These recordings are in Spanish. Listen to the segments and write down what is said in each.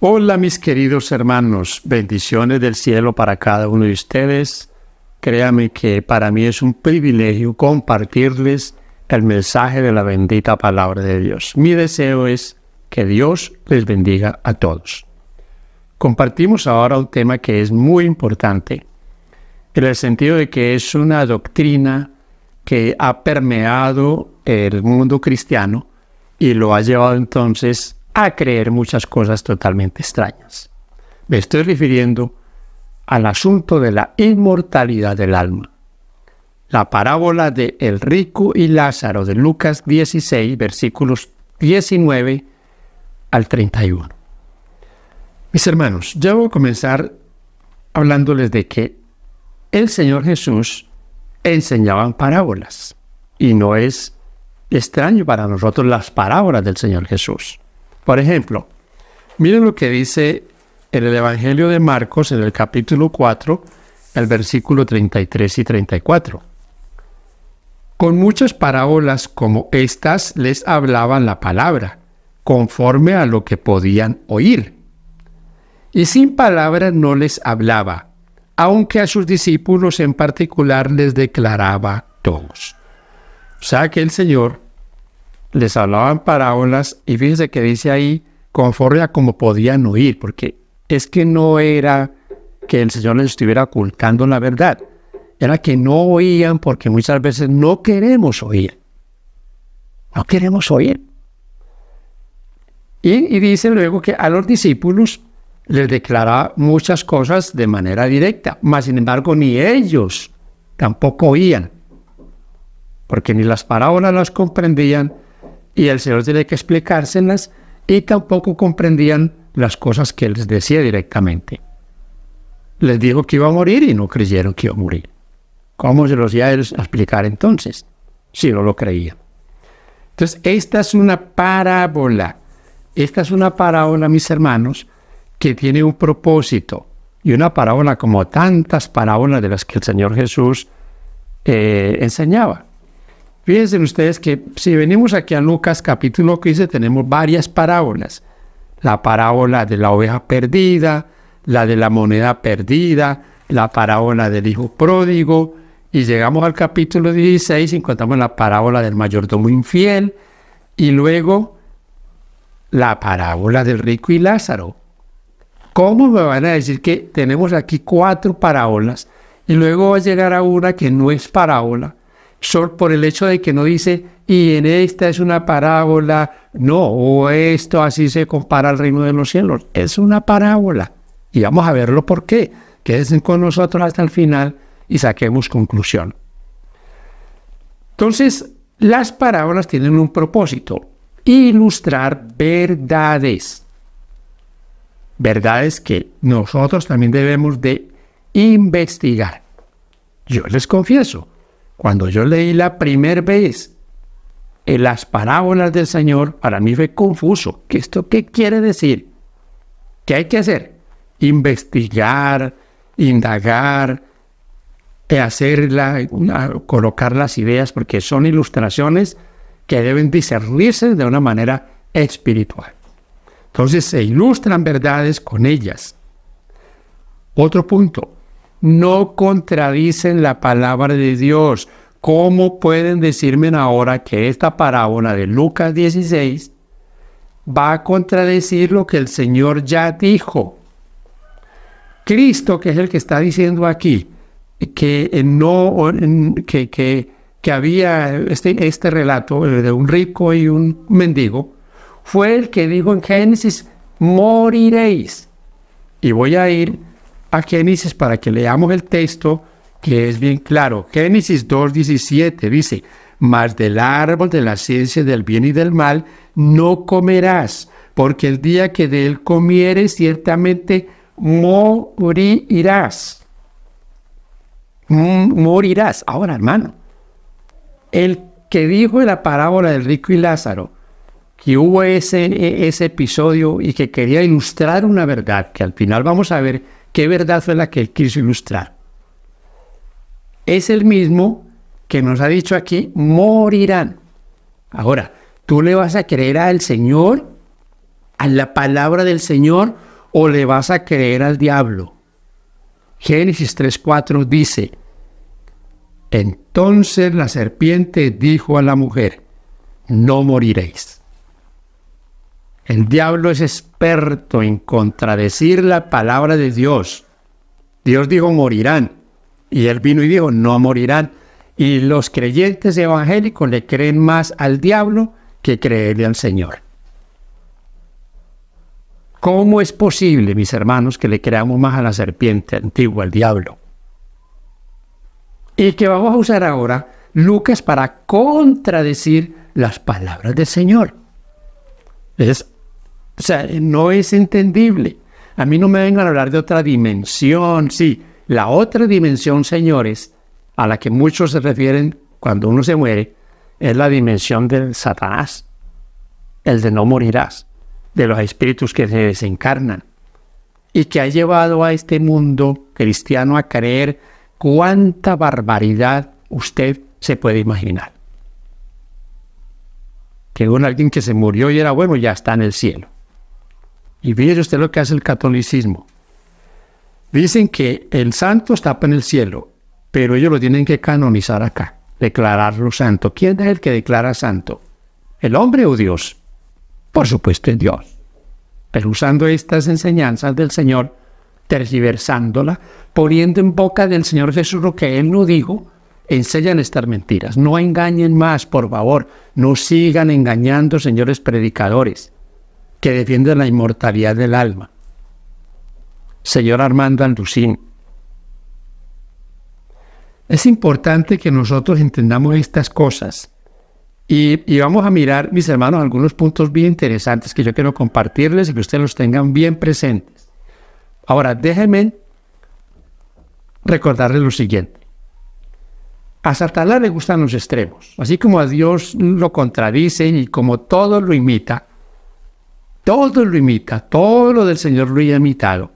Hola mis queridos hermanos, bendiciones del cielo para cada uno de ustedes. Créame que para mí es un privilegio compartirles el mensaje de la bendita palabra de Dios. Mi deseo es que Dios les bendiga a todos. Compartimos ahora un tema que es muy importante, en el sentido de que es una doctrina que ha permeado el mundo cristiano y lo ha llevado entonces a creer muchas cosas totalmente extrañas. Me estoy refiriendo al asunto de la inmortalidad del alma. La parábola de el rico y Lázaro de Lucas 16, versículos 19 al 31. Mis hermanos, ya voy a comenzar hablándoles de que el Señor Jesús enseñaba en parábolas. Y no es extraño para nosotros las parábolas del Señor Jesús. Por ejemplo, miren lo que dice en el Evangelio de Marcos, en el capítulo 4, el versículo 33 y 34. Con muchas parábolas como estas les hablaban la palabra, conforme a lo que podían oír. Y sin palabras no les hablaba, aunque a sus discípulos en particular les declaraba todos. O sea que el Señor les hablaba en parábolas y fíjense que dice ahí conforme a como podían oír, porque es que no era que el Señor les estuviera ocultando la verdad, era que no oían porque muchas veces no queremos oír. No queremos oír. Y dice luego que a los discípulos les declaraba muchas cosas de manera directa, mas sin embargo ni ellos tampoco oían, porque ni las parábolas las comprendían y el Señor tiene que explicárselas y tampoco comprendían las cosas que Él les decía directamente. Les dijo que iba a morir y no creyeron que iba a morir. ¿Cómo se los iba a explicar entonces? Si no lo creían. Entonces, esta es una parábola. Esta es una parábola, mis hermanos, que tiene un propósito. Y una parábola como tantas parábolas de las que el Señor Jesús enseñaba. Fíjense ustedes que si venimos aquí a Lucas capítulo 15 tenemos varias parábolas. La parábola de la oveja perdida, la de la moneda perdida, la parábola del hijo pródigo, y llegamos al capítulo 16 y encontramos la parábola del mayordomo infiel, y luego la parábola del rico y Lázaro. ¿Cómo me van a decir que tenemos aquí 4 parábolas y luego va a llegar a una que no es parábola? Solo por el hecho de que no dice, y en esta es una parábola, no, o esto así se compara al reino de los cielos. Es una parábola. Y vamos a verlo por qué. Quédense con nosotros hasta el final y saquemos conclusión. Entonces, las parábolas tienen un propósito: ilustrar verdades. Verdades que nosotros también debemos de investigar. Yo les confieso, cuando yo leí la primera vez en las parábolas del Señor, para mí fue confuso. ¿Esto qué quiere decir? ¿Qué hay que hacer? Investigar, indagar, colocar las ideas, porque son ilustraciones que deben discernirse de una manera espiritual. Entonces se ilustran verdades con ellas. Otro punto: no contradicen la palabra de Dios. ¿Cómo pueden decirme ahora que esta parábola de Lucas 16 va a contradecir lo que el Señor ya dijo? Cristo, que es el que está diciendo aquí, que había este relato de un rico y un mendigo, fue el que dijo en Génesis: moriréis. Y voy a ir a Génesis para que leamos el texto, que es bien claro. Génesis 2:17 dice: mas del árbol de la ciencia del bien y del mal no comerás, porque el día que de él comieres ciertamente morirás. Morirás. Ahora, hermano, el que dijo en la parábola del rico y Lázaro que hubo ese episodio y que quería ilustrar una verdad, que al final vamos a ver qué verdad fue la que él quiso ilustrar, es el mismo que nos ha dicho aquí: morirán. Ahora, ¿tú le vas a creer al Señor, a la palabra del Señor, o le vas a creer al diablo? Génesis 3:4 dice: entonces la serpiente dijo a la mujer: no moriréis. El diablo es experto en contradecir la palabra de Dios. Dios dijo morirán, y él vino y dijo no morirán. Y los creyentes evangélicos le creen más al diablo que creerle al Señor. ¿Cómo es posible, mis hermanos, que le creamos más a la serpiente antigua, al diablo? Y que vamos a usar ahora Lucas para contradecir las palabras del Señor. No es entendible. A mí no me vengan a hablar de otra dimensión. Sí, la otra dimensión, señores, a la que muchos se refieren cuando uno se muere, es la dimensión del Satanás, el de no morirás, de los espíritus que se desencarnan, y que ha llevado a este mundo cristiano a creer cuánta barbaridad usted se puede imaginar. Que alguien que se murió y era bueno ya está en el cielo. Y fíjese usted lo que hace el catolicismo. Dicen que el santo está en el cielo, pero ellos lo tienen que canonizar acá, declararlo santo. ¿Quién es el que declara santo? ¿El hombre o Dios? Por supuesto es Dios. Pero usando estas enseñanzas del Señor, tergiversándola, poniendo en boca del Señor Jesús lo que Él no dijo, enseñan estas mentiras. No engañen más, por favor. No sigan engañando, señores predicadores, que defienden la inmortalidad del alma. Señor Armando Anducín, es importante que nosotros entendamos estas cosas. Y vamos a mirar, mis hermanos, algunos puntos bien interesantes que yo quiero compartirles y que ustedes los tengan bien presentes. Ahora, déjenme recordarles lo siguiente. A Satanás le gustan los extremos. Así como a Dios lo contradicen y como todo lo imita, todo lo del Señor lo ha imitado.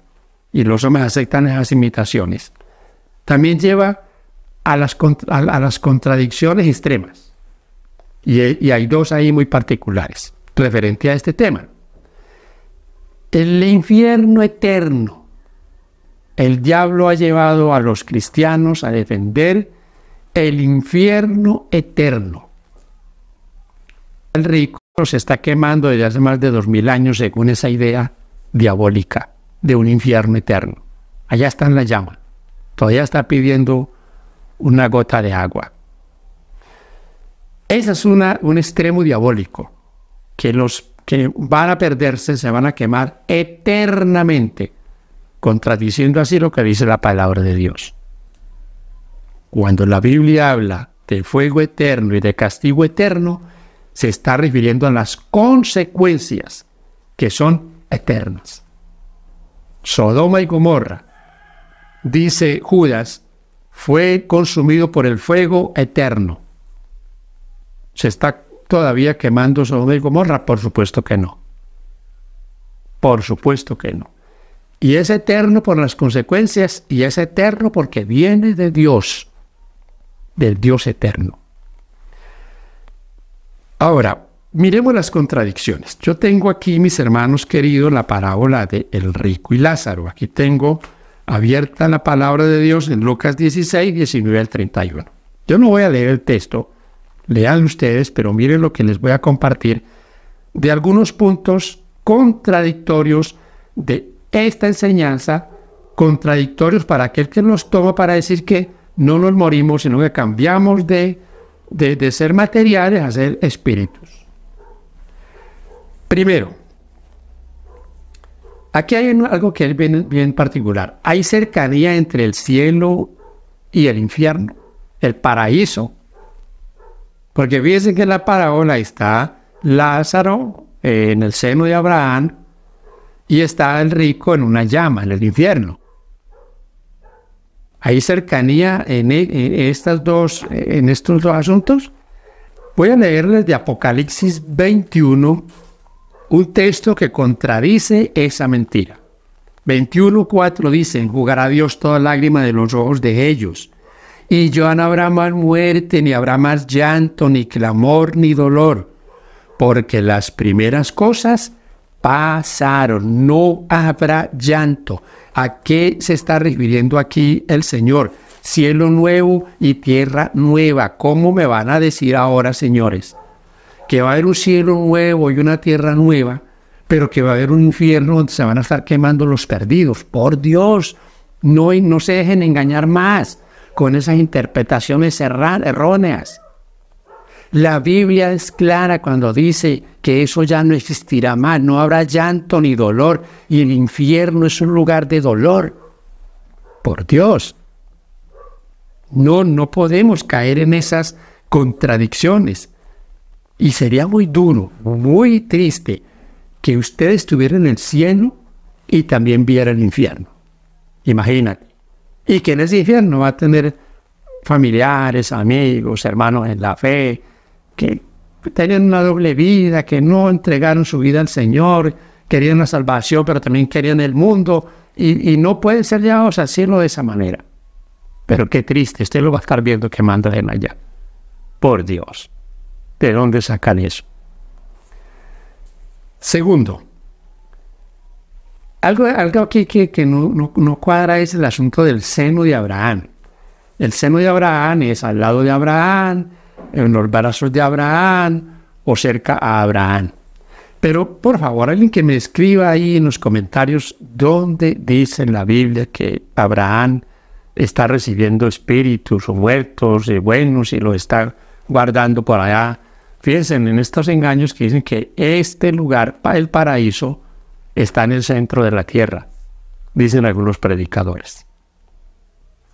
Y los hombres aceptan esas imitaciones. También lleva a las contradicciones extremas. Y hay dos ahí muy particulares, referente a este tema. El infierno eterno. El diablo ha llevado a los cristianos a defender el infierno eterno. El rico se está quemando desde hace más de 2000 años según esa idea diabólica de un infierno eterno. Allá está en la llama. Todavía está pidiendo una gota de agua. Ese es un extremo diabólico, que los que van a perderse se van a quemar eternamente, contradiciendo así lo que dice la palabra de Dios. Cuando la Biblia habla de fuego eterno y de castigo eterno, se está refiriendo a las consecuencias que son eternas. Sodoma y Gomorra, dice Judas, fue consumido por el fuego eterno. ¿Se está todavía quemando Sodoma y Gomorra? Por supuesto que no. Por supuesto que no. Y es eterno por las consecuencias y es eterno porque viene de Dios, del Dios eterno. Ahora, miremos las contradicciones. Yo tengo aquí, mis hermanos queridos, la parábola de el rico y Lázaro. Aquí tengo abierta la palabra de Dios en Lucas 16, 19 al 31. Yo no voy a leer el texto, lean ustedes, pero miren lo que les voy a compartir de algunos puntos contradictorios de esta enseñanza, contradictorios para aquel que los toma para decir que no nos morimos, sino que cambiamos de ser materiales a ser espíritus. Primero, aquí hay algo que es bien particular. Hay cercanía entre el cielo y el infierno, el paraíso. Porque fíjense que en la parábola está Lázaro en el seno de Abraham y está el rico en una llama, en el infierno. ¿Hay cercanía en estos dos asuntos? Voy a leerles de Apocalipsis 21 un texto que contradice esa mentira. 21:4 dice: enjugará Dios toda lágrima de los ojos de ellos, y ya no habrá más muerte, ni habrá más llanto, ni clamor, ni dolor, porque las primeras cosas pasaron. No habrá llanto. ¿A qué se está refiriendo aquí el Señor? Cielo nuevo y tierra nueva. ¿Cómo me van a decir ahora, señores, que va a haber un cielo nuevo y una tierra nueva, pero que va a haber un infierno donde se van a estar quemando los perdidos? Por Dios, no se dejen engañar más con esas interpretaciones erróneas. La Biblia es clara cuando dice que eso ya no existirá más, no habrá llanto ni dolor, y el infierno es un lugar de dolor. Por Dios, no podemos caer en esas contradicciones. Y sería muy duro, muy triste, que usted estuviera en el cielo y también viera el infierno. Imagínate. Y que en ese infierno va a tener familiares, amigos, hermanos en la fe, que tenían una doble vida, que no entregaron su vida al Señor, querían la salvación, pero también querían el mundo, y no pueden ser llevados al cielo de esa manera. Pero qué triste, usted lo va a estar viendo quemando en allá. Por Dios, ¿de dónde sacan eso? Segundo, algo aquí que no cuadra es el asunto del seno de Abraham. El seno de Abraham es al lado de Abraham, en los brazos de Abraham o cerca a Abraham. Pero por favor, alguien que me escriba ahí en los comentarios dónde dice en la Biblia que Abraham está recibiendo espíritus o muertos buenos y los está guardando por allá. Fíjense en estos engaños que dicen que este lugar, el paraíso, está en el centro de la tierra, dicen algunos predicadores.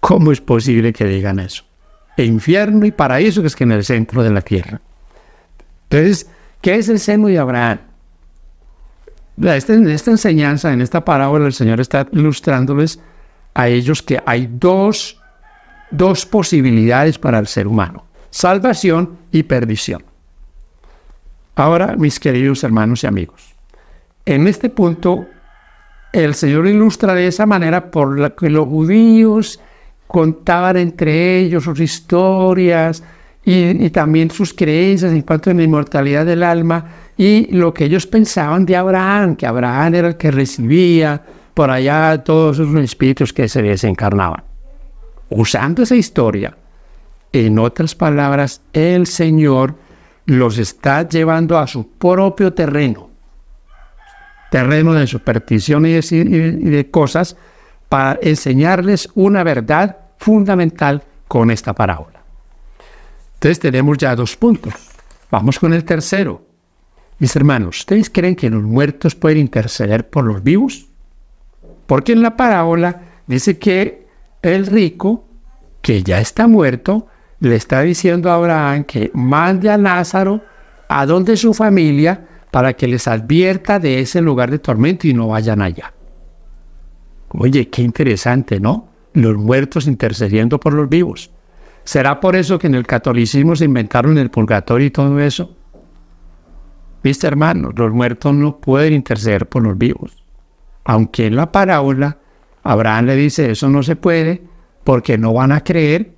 ¿Cómo es posible que digan eso? Infierno y paraíso, que es que en el centro de la tierra. Entonces, ¿qué es el seno de Abraham? Esta enseñanza, en esta parábola, el Señor está ilustrándoles a ellos que hay dos posibilidades para el ser humano: salvación y perdición. Ahora, mis queridos hermanos y amigos, en este punto, el Señor ilustra de esa manera por la que los judíos contaban entre ellos sus historias y también sus creencias en cuanto a la inmortalidad del alma y lo que ellos pensaban de Abraham, que Abraham era el que recibía por allá todos esos espíritus que se desencarnaban. Usando esa historia, en otras palabras, el Señor los está llevando a su propio terreno de supersticiones y de cosas, para enseñarles una verdad fundamental con esta parábola. Entonces tenemos ya 2 puntos. Vamos con el tercero. Mis hermanos, ¿ustedes creen que los muertos pueden interceder por los vivos? Porque en la parábola dice que el rico, que ya está muerto, le está diciendo a Abraham que mande a Lázaro a donde su familia para que les advierta de ese lugar de tormento y no vayan allá. Oye, qué interesante, ¿no? Los muertos intercediendo por los vivos. ¿Será por eso que en el catolicismo se inventaron el purgatorio y todo eso? ¿Viste, hermanos? Los muertos no pueden interceder por los vivos. Aunque en la parábola Abraham le dice, eso no se puede porque no van a creer.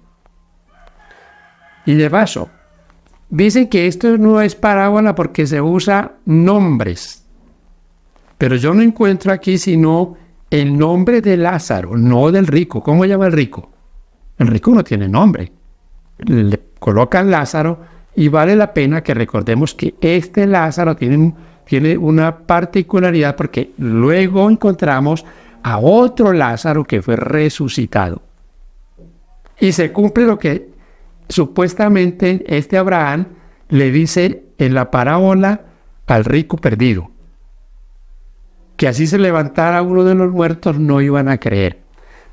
Y de paso, dicen que esto no es parábola porque se usa nombres. Pero yo no encuentro aquí sino el nombre de Lázaro, no del rico. ¿Cómo llama el rico? El rico no tiene nombre. Le colocan Lázaro y vale la pena que recordemos que este Lázaro tiene una particularidad porque luego encontramos a otro Lázaro que fue resucitado. Y se cumple lo que supuestamente este Abraham le dice en la parábola al rico perdido, que así se levantara uno de los muertos no iban a creer.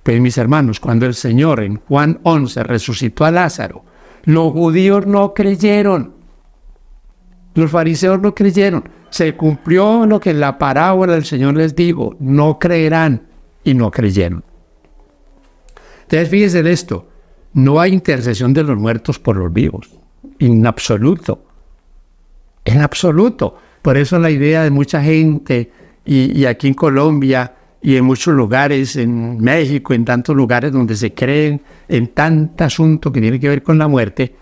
Pues mis hermanos, cuando el Señor en Juan 11 resucitó a Lázaro, los judíos no creyeron, los fariseos no creyeron. Se cumplió lo que en la parábola el Señor les dijo, no creerán, y no creyeron. Entonces fíjense en esto, no hay intercesión de los muertos por los vivos, en absoluto, en absoluto. Por eso la idea de mucha gente, y aquí en Colombia, y en muchos lugares, en México, en tantos lugares donde se creen en tanto asunto que tiene que ver con la muerte,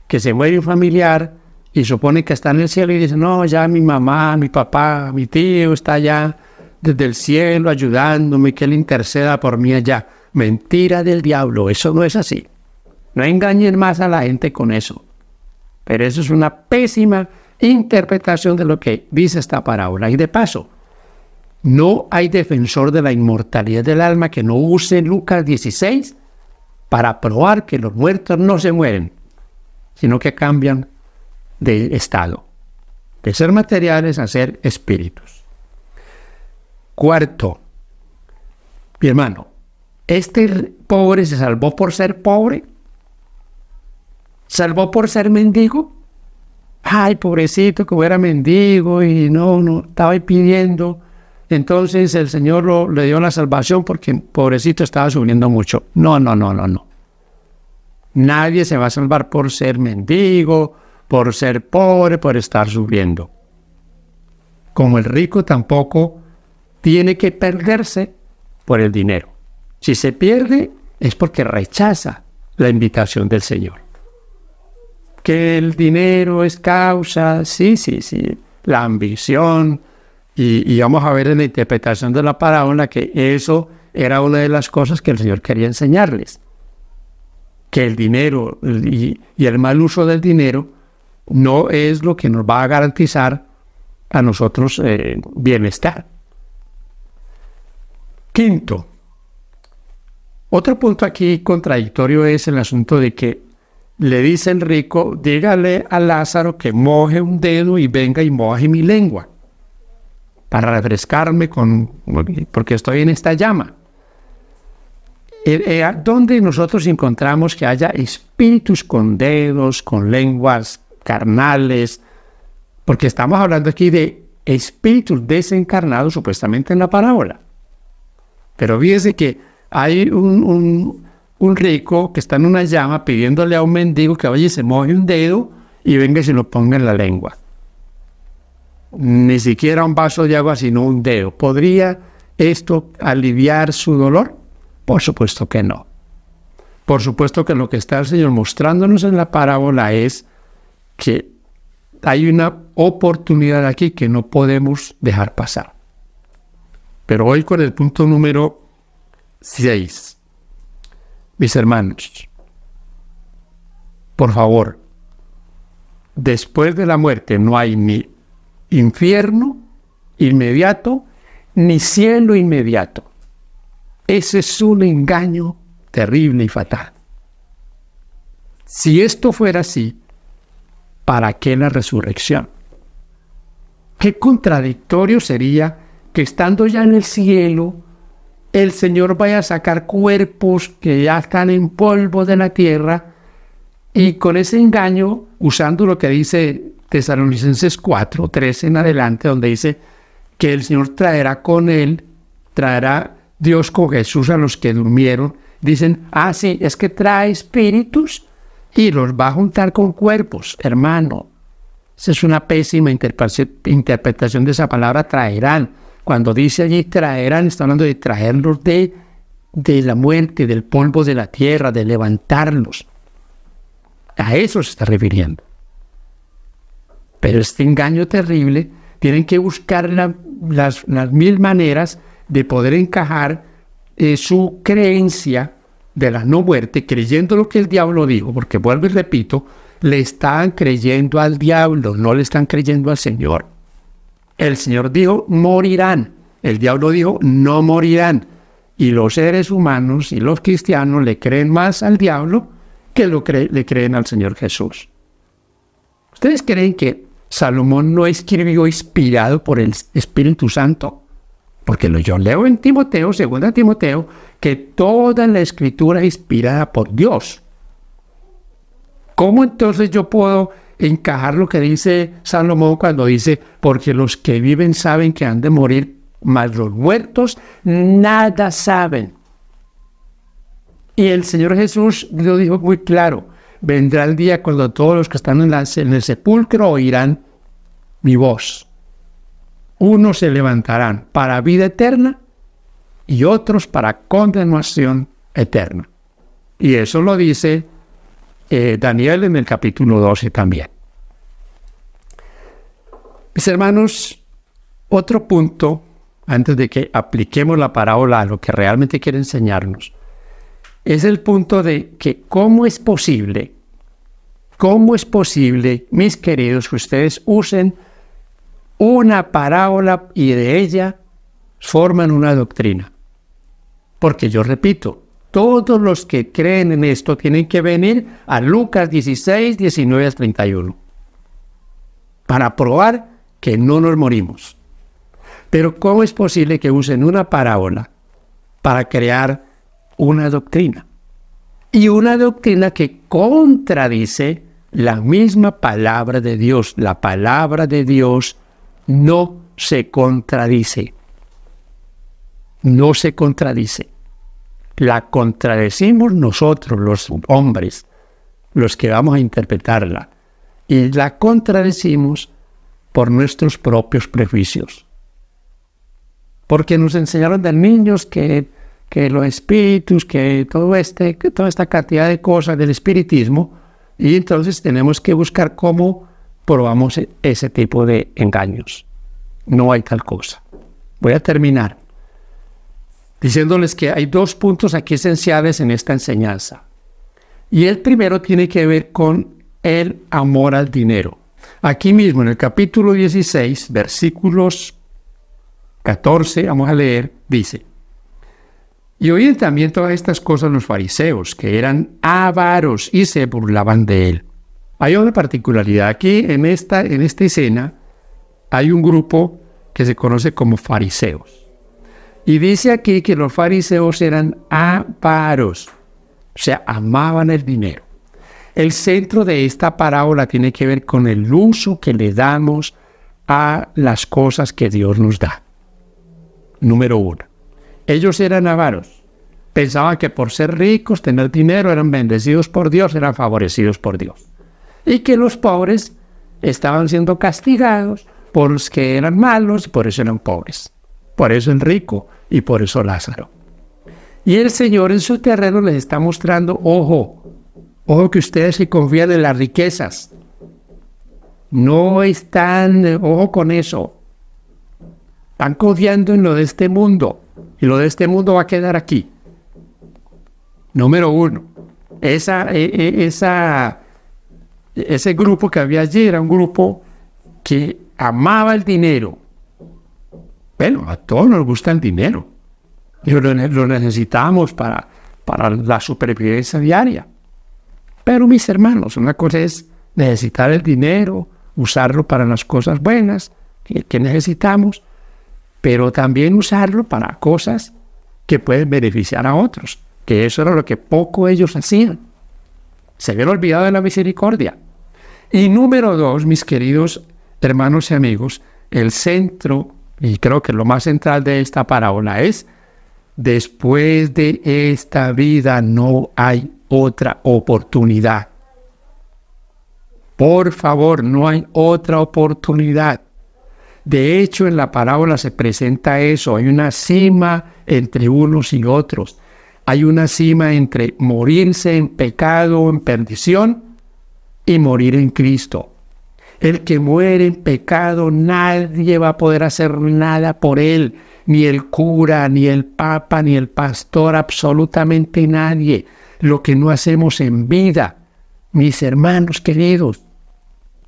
que se muere un familiar y supone que está en el cielo y dice, no, ya mi mamá, mi papá, mi tío está allá desde el cielo ayudándome, que él interceda por mí allá. Mentira del diablo, eso no es así. No engañen más a la gente con eso. Pero eso es una pésima interpretación de lo que dice esta parábola. Y de paso, no hay defensor de la inmortalidad del alma que no use Lucas 16 para probar que los muertos no se mueren, sino que cambian de estado, de ser materiales a ser espíritus. Cuarto, mi hermano, ¿este pobre se salvó por ser pobre? ¿Salvó por ser mendigo? Ay, pobrecito, como era mendigo y no estaba ahí pidiendo. Entonces el Señor le dio la salvación porque pobrecito estaba sufriendo mucho. No. Nadie se va a salvar por ser mendigo, por ser pobre, por estar sufriendo. Como el rico tampoco tiene que perderse por el dinero. Si se pierde es porque rechaza la invitación del Señor. Que el dinero es causa, sí, la ambición, y vamos a ver en la interpretación de la parábola que eso era una de las cosas que el Señor quería enseñarles. Que el dinero y el mal uso del dinero no es lo que nos va a garantizar a nosotros bienestar. Quinto, otro punto aquí contradictorio es el asunto de que le dice el rico, dígale a Lázaro que moje un dedo y venga y moje mi lengua para refrescarme porque estoy en esta llama. ¿Dónde nosotros encontramos que haya espíritus con dedos, con lenguas carnales? Porque estamos hablando aquí de espíritus desencarnados supuestamente en la parábola. Pero fíjese que hay un rico que está en una llama pidiéndole a un mendigo que vaya y se moje un dedo y venga y se lo ponga en la lengua. Ni siquiera un vaso de agua, sino un dedo. ¿Podría esto aliviar su dolor? Por supuesto que no. Por supuesto que lo que está el Señor mostrándonos en la parábola es que hay una oportunidad aquí que no podemos dejar pasar. Pero hoy con el punto número 6. Mis hermanos, por favor, después de la muerte no hay ni infierno inmediato, ni cielo inmediato. Ese es un engaño terrible y fatal. Si esto fuera así, ¿para qué la resurrección? Qué contradictorio sería que estando ya en el cielo, el Señor vaya a sacar cuerpos que ya están en polvo de la tierra y con ese engaño, usando lo que dice Tesalonicenses 4:13 en adelante, donde dice que el Señor traerá Dios con Jesús a los que durmieron. Dicen, sí, es que trae espíritus y los va a juntar con cuerpos, hermano. Esa es una pésima interpretación de esa palabra, traerán. Cuando dice allí traerán, está hablando de traerlos de la muerte, del polvo de la tierra, de levantarlos. A eso se está refiriendo. Pero este engaño terrible, tienen que buscar las mil maneras de poder encajar su creencia de la no muerte, creyendo lo que el diablo dijo, porque vuelvo y repito, le están creyendo al diablo, no le están creyendo al Señor. El Señor dijo, morirán. El diablo dijo, no morirán. Y los seres humanos y los cristianos le creen más al diablo que le creen al Señor Jesús. ¿Ustedes creen que Salomón no escribió inspirado por el Espíritu Santo? Porque yo leo en Timoteo, 2 Timoteo, que toda la Escritura es inspirada por Dios. ¿Cómo entonces yo puedo encajar lo que dice Salomón cuando dice, porque los que viven saben que han de morir, mas los muertos nada saben? Y el Señor Jesús lo dijo muy claro, vendrá el día cuando todos los que están en el sepulcro oirán mi voz. Unos se levantarán para vida eterna y otros para condenación eterna. Y eso lo dice Daniel en el capítulo 12 también. Mis hermanos, otro punto, antes de que apliquemos la parábola a lo que realmente quiere enseñarnos, es el punto de que cómo es posible, mis queridos, que ustedes usen una parábola y de ella forman una doctrina. Porque yo repito, todos los que creen en esto tienen que venir a Lucas 16, 19 al 31 para probar que no nos morimos. Pero ¿cómo es posible que usen una parábola para crear una doctrina? Y una doctrina que contradice la misma palabra de Dios. La palabra de Dios no se contradice. No se contradice. La contradecimos nosotros, los hombres, los que vamos a interpretarla. Y la contradecimos por nuestros propios prejuicios. Porque nos enseñaron de niños que los espíritus, que toda esta cantidad de cosas del espiritismo, y entonces tenemos que buscar cómo probamos ese tipo de engaños. No hay tal cosa. Voy a terminar diciéndoles que hay dos puntos aquí esenciales en esta enseñanza. Y el primero tiene que ver con el amor al dinero. Aquí mismo en el capítulo 16, versículos 14, vamos a leer, dice: y oían también todas estas cosas los fariseos, que eran avaros y se burlaban de él. Hay una particularidad aquí en esta escena. Hay un grupo que se conoce como fariseos. Y dice aquí que los fariseos eran avaros, o sea, amaban el dinero. El centro de esta parábola tiene que ver con el uso que le damos a las cosas que Dios nos da. Número uno. Ellos eran avaros. Pensaban que por ser ricos, tener dinero, eran bendecidos por Dios, eran favorecidos por Dios. Y que los pobres estaban siendo castigados por los que eran malos y por eso eran pobres. Por eso el rico y por eso Lázaro. Y el Señor en su terreno les está mostrando, ojo que ustedes que confían en las riquezas, no están, ojo con eso, están confiando en lo de este mundo, y lo de este mundo va a quedar aquí. Número uno, ese grupo que había allí era un grupo que amaba el dinero. Bueno, a todos nos gusta el dinero. Y lo necesitamos para la supervivencia diaria. Pero mis hermanos, una cosa es necesitar el dinero, usarlo para las cosas buenas que necesitamos, pero también usarlo para cosas que pueden beneficiar a otros. Que eso era lo que poco ellos hacían. Se habían olvidado de la misericordia. Y número dos, mis queridos hermanos y amigos, el centro, y creo que lo más central de esta parábola es: después de esta vida no hay otra oportunidad. Por favor, no hay otra oportunidad. De hecho, en la parábola se presenta eso. Hay una cima entre unos y otros. Hay una cima entre morirse en pecado, en perdición, y morir en Cristo. El que muere en pecado, nadie va a poder hacer nada por él. Ni el cura, ni el papa, ni el pastor, absolutamente nadie. Lo que no hacemos en vida, mis hermanos queridos,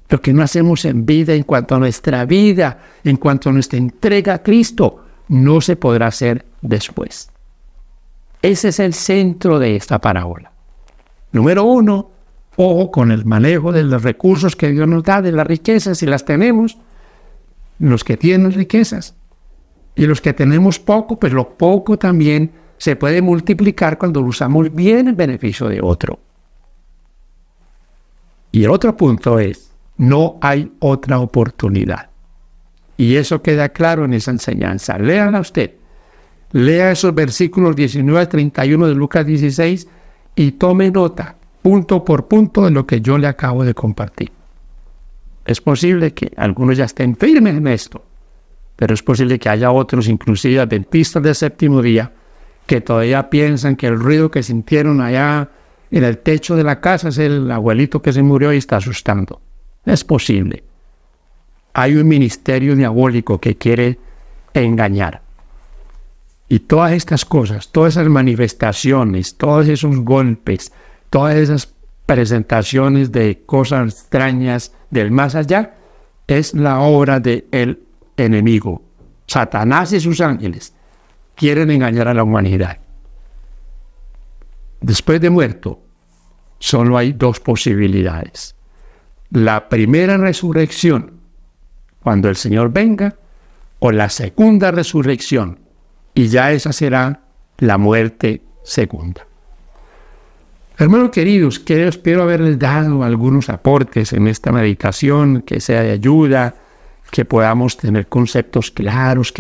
lo que no hacemos en vida, en cuanto a nuestra vida, en cuanto a nuestra entrega a Cristo, no se podrá hacer después. Ese es el centro de esta parábola. Número uno, ojo con el manejo de los recursos que Dios nos da, de las riquezas, si las tenemos, los que tienen riquezas. Y los que tenemos poco, pues lo poco también se puede multiplicar cuando lo usamos bien en beneficio de otro. Y el otro punto es: no hay otra oportunidad. Y eso queda claro en esa enseñanza. Léala usted. Lea esos versículos 19 al 31 de Lucas 16 y tome nota, punto por punto, de lo que yo le acabo de compartir. Es posible que algunos ya estén firmes en esto, pero es posible que haya otros, inclusive adventistas del séptimo día, que todavía piensan que el ruido que sintieron allá en el techo de la casa es el abuelito que se murió y está asustando. Es posible. hay un ministerio diabólico que quiere engañar. Y todas estas cosas, todas esas manifestaciones, todos esos golpes, todas esas presentaciones de cosas extrañas del más allá, es la obra del enemigo. Satanás y sus ángeles quieren engañar a la humanidad. Después de muerto, solo hay dos posibilidades. La primera resurrección, cuando el Señor venga, o la segunda resurrección, y ya esa será la muerte segunda. Hermanos queridos, espero haberles dado algunos aportes en esta meditación, que sea de ayuda, que podamos tener conceptos claros,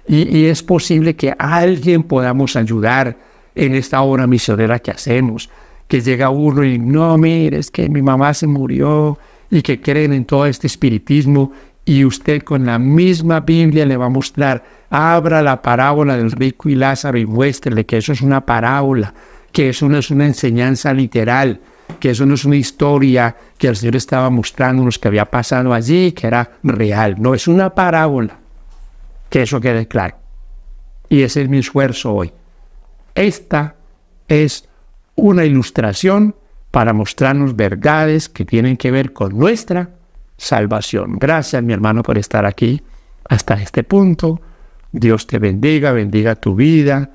y es posible que a alguien podamos ayudar en esta obra misionera que hacemos, que llega uno y no, mire, es que mi mamá se murió, y que creen en todo este espiritismo, y usted con la misma Biblia le va a mostrar, abra la parábola del rico y Lázaro y muéstrele que eso es una parábola, que eso no es una enseñanza literal, que eso no es una historia que el Señor estaba mostrándonos que había pasado allí, que era real. No, es una parábola. Que eso quede claro. Y ese es mi esfuerzo hoy. Esta es una ilustración para mostrarnos verdades que tienen que ver con nuestra salvación. Gracias, mi hermano, por estar aquí hasta este punto. Dios te bendiga, bendiga tu vida.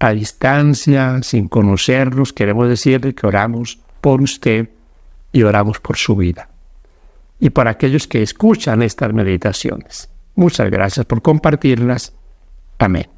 A distancia, sin conocernos, queremos decirle que oramos por usted y oramos por su vida. Y para aquellos que escuchan estas meditaciones, muchas gracias por compartirlas. Amén.